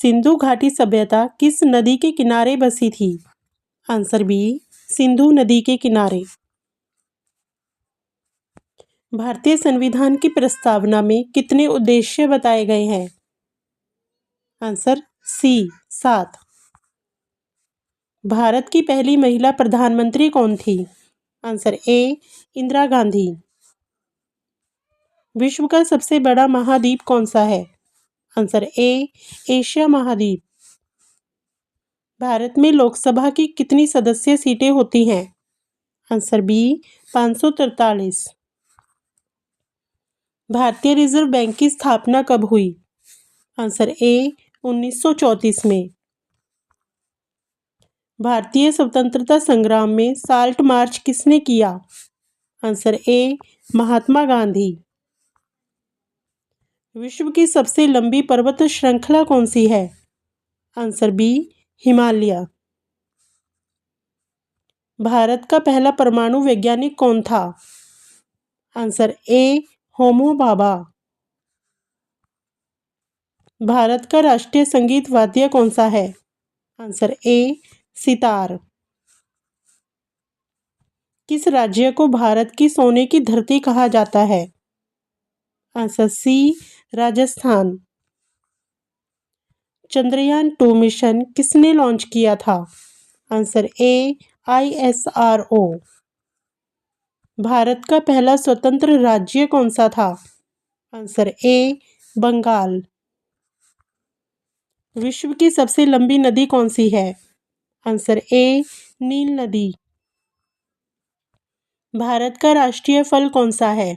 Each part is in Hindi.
सिंधु घाटी सभ्यता किस नदी के किनारे बसी थी? आंसर बी, सिंधु नदी के किनारे। भारतीय संविधान की प्रस्तावना में कितने उद्देश्य बताए गए हैं? Answer C, 7। भारत की पहली महिला प्रधानमंत्री कौन थी? Answer A, Indira Gandhi. विश्व का सबसे बड़ा महाद्वीप कौन सा है? आंसर ए, एशिया महाद्वीप। भारत में लोकसभा की कितनी सदस्य सीटें होती हैं? Answer B, 543। भारतीय रिजर्व बैंक की स्थापना कब हुई? आंसर ए, 1934 में। भारतीय स्वतंत्रता संग्राम में साल्ट मार्च किसने किया? Answer A, Mahatma Gandhi. विश्व की सबसे लंबी पर्वत श्रृंखला कौन सी है? Answer B, Himalaya. भारत का पहला परमाणु वैज्ञानिक कौन था? आंसर ए, होमो भाभा। भारत का राष्ट्रीय संगीत वाद्य कौन सा है? आंसर ए, सितार। किस राज्य को भारत की सोने की धरती कहा जाता है? Answer C, Rajasthan. Chandrayaan two mission किसने लॉन्च किया था? आंसर ए, ISRO। भारत का पहला स्वतंत्र राज्य कौन सा था? Answer A, Bengal. विश्व की सबसे लंबी नदी कौन सी है? आंसर ए, नील नदी। भारत का राष्ट्रीय फल कौन सा है?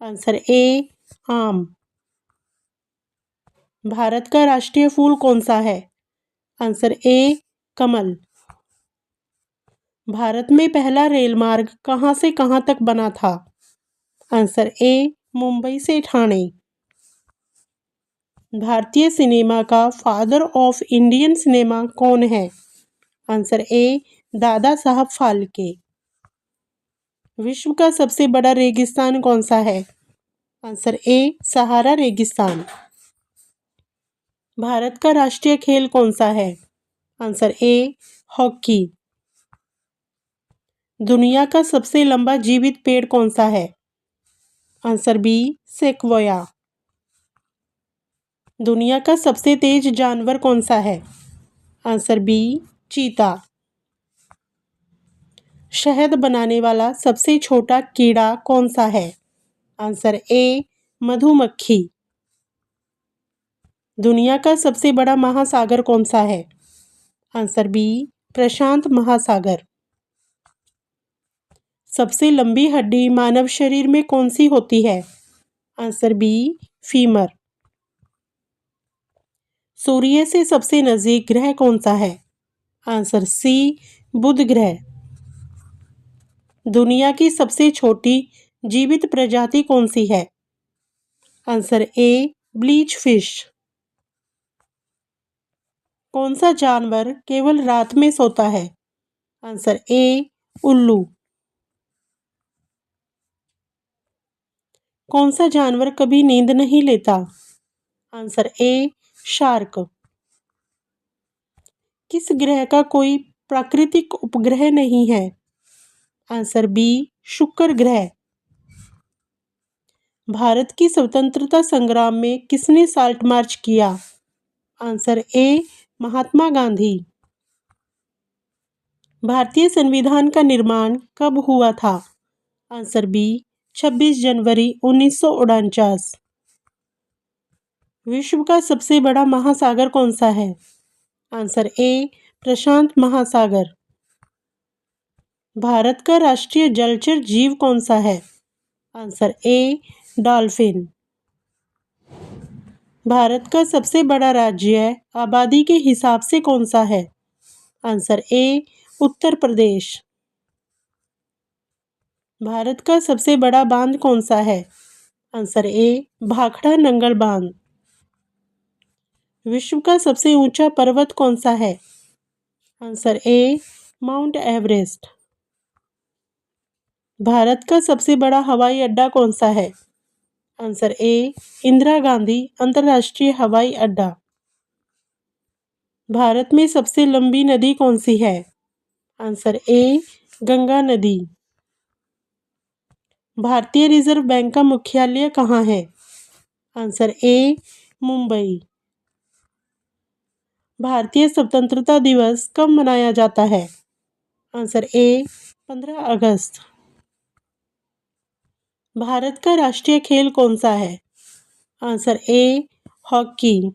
आंसर ए, आम। भारत का राष्ट्रीय फूल कौन सा है? आंसर ए, कमल। भारत में पहला रेल मार्ग कहाँ से कहाँ तक बना था? आंसर ए, मुंबई से ठाणे। भारतीय सिनेमा का फादर ऑफ इंडियन सिनेमा कौन है? आंसर ए, दादा साहब फाल्के। विश्व का सबसे बड़ा रेगिस्तान कौन सा है? आंसर ए, सहारा रेगिस्तान। भारत का राष्ट्रीय खेल कौन सा है? Answer A, hockey. दुनिया का सबसे लंबा जीवित पेड़ कौन सा है? Answer B, sequoia. दुनिया का सबसे तेज जानवर कौन सा है? आंसर बी, चीता। शहद बनाने वाला सबसे छोटा कीड़ा कौन सा है? आंसर ए, मधुमक्खी। दुनिया का सबसे बड़ा महासागर कौन सा है? आंसर बी, प्रशांत महासागर। सबसे लंबी हड्डी मानव शरीर में कौन सी होती है? Answer B, femur. सूर्य से सबसे नजदीक ग्रह कौन सा है? आंसर सी, बुध ग्रह। दुनिया की सबसे छोटी जीवित प्रजाति कौन सी है? आंसर ए, ब्लीच फिश। कौन सा जानवर केवल रात में सोता है? आंसर ए, उल्लू। कौन सा जानवर कभी नींद नहीं लेता? Answer A, shark. किस ग्रह का कोई प्राकृतिक उपग्रह नहीं है? आंसर बी, शुक्र ग्रह। भारत की स्वतंत्रता संग्राम में किसने साल्ट मार्च किया? Answer A, Mahatma Gandhi. भारतीय संविधान का निर्माण कब हुआ था? आंसर बी, 26 जनवरी 1949। विश्व का सबसे बड़ा महासागर कौन सा है? आंसर ए, प्रशांत महासागर। भारत का राष्ट्रीय जलचर जीव कौन सा है? आंसर ए, डॉल्फिन। भारत का सबसे बड़ा राज्य आबादी के हिसाब से कौन सा है? आंसर ए, उत्तर प्रदेश। भारत का सबसे बड़ा बांध कौन सा है? आंसर ए, भाखड़ा नंगल बांध। विश्व का सबसे ऊंचा पर्वत कौन सा है? आंसर ए, माउंट एवरेस्ट। भारत का सबसे बड़ा हवाई अड्डा कौन सा है? आंसर ए, इंदिरा गांधी अंतर्राष्ट्रीय हवाई अड्डा। भारत में सबसे लंबी नदी कौन सी है? आंसर ए गंगा नदी। भारतीय रिजर्व बैंक का मुख्यालय कहाँ है? आंसर ए मुंबई। भारतीय स्वतंत्रता दिवस कब मनाया जाता है? आंसर ए 15 अगस्त। भारत का राष्ट्रीय खेल कौन सा है? Answer A hockey.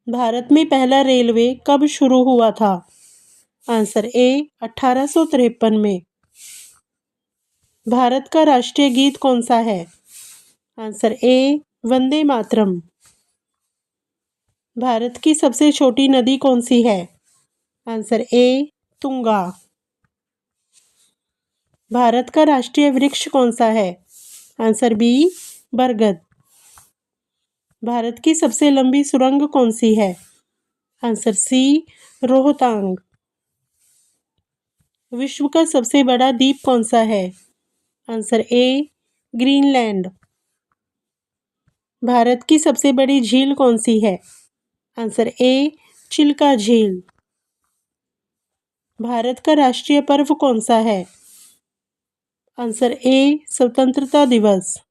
भारत में पहला रेलवे कब शुरू हुआ था? आंसर ए 1853 में। भारत का राष्ट्रीय गीत कौन सा है? आंसर ए वंदे मातरम। भारत की सबसे छोटी नदी कौन सी है? आंसर ए तुंगा। भारत का राष्ट्रीय वृक्ष कौन सा है? आंसर बी बरगद। भारत की सबसे लंबी सुरंग कौन सी है? Answer C Rohtang. विश्व का सबसे बड़ा द्वीप कौन सा है? आंसर ए ग्रीनलैंड। भारत की सबसे बड़ी झील कौन सी है? आंसर ए चिल्का झील। भारत का राष्ट्रीय पर्व कौन सा है? आंसर ए स्वतंत्रता दिवस।